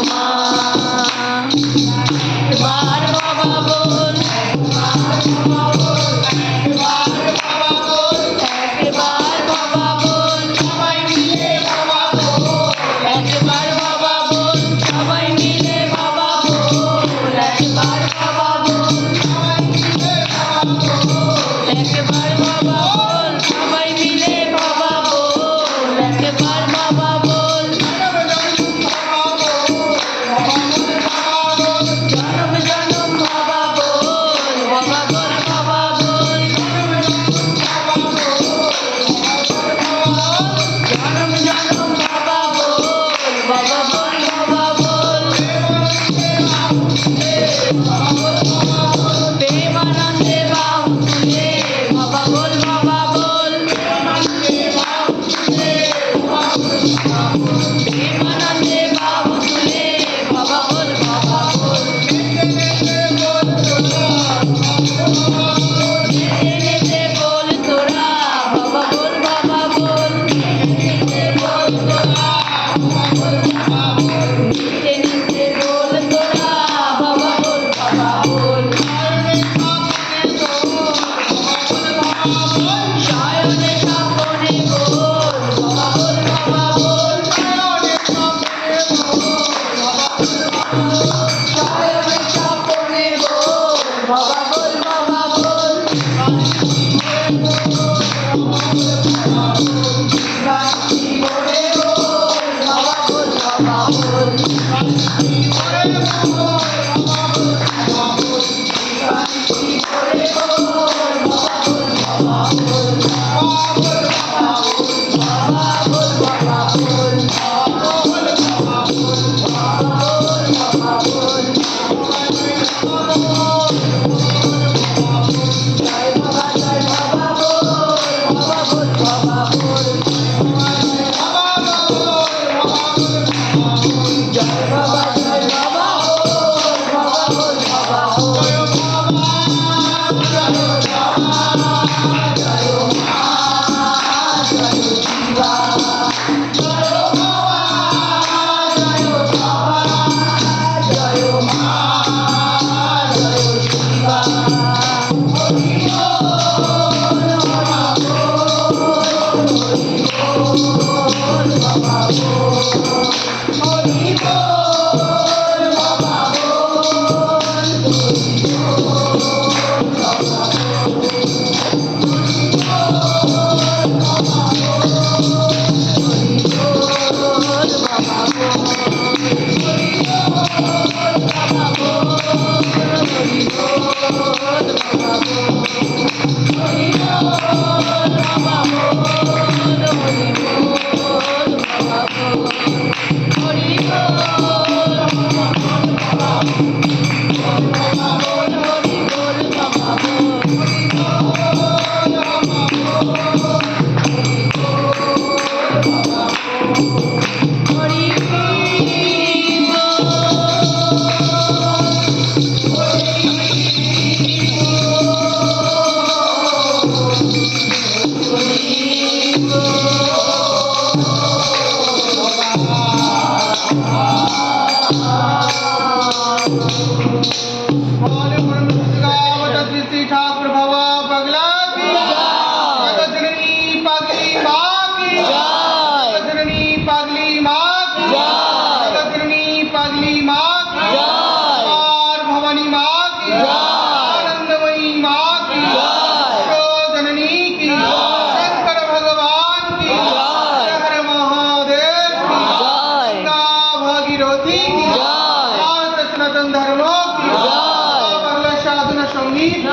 মা একবার বাবা বল একবার বাবা বল সবাই মিলে বাবা বল একবার বাবা বল সবাই মিলে বাবা বল একবার বাবা বল সবাই মিলে বাবা বল একবার বাবা বল সবাই মিলে বাবা বল একবার বাবা বল জনম জনম বাবা বল বাবা বল বাবা বল জনম জনম বাবা বল বাবা বল বাবা বল প্রেমানন্দে বাহু তুলে বাবা বল বাবা বল প্রেমানন্দে বাহু তুলে বাবা বল বাবা বল নেচে নেচে বল তোরা বাবা বল বাবা বল নেচে নেচে বল তোরা বাবা বল বাবা বল শয়নে স্বপনে বল বাবা বল বাবা বল শয়নে স্বপনে বল বাবা বল বাবা বল রাত্রি ভোরে বল বাবা বল বাবা বল রাত্রি ভোরে বল বাবা বল ठाकुर बाबा पगला की जननी पगली माँ की जननी पगली माँ की जननी पगली माँ की और भवानी माँ की आनंदमयी माँ की जननी की शंकर भगवान की हर महादेव की गंगा भागीरथी की सनातन धर्मों की साधना संगीत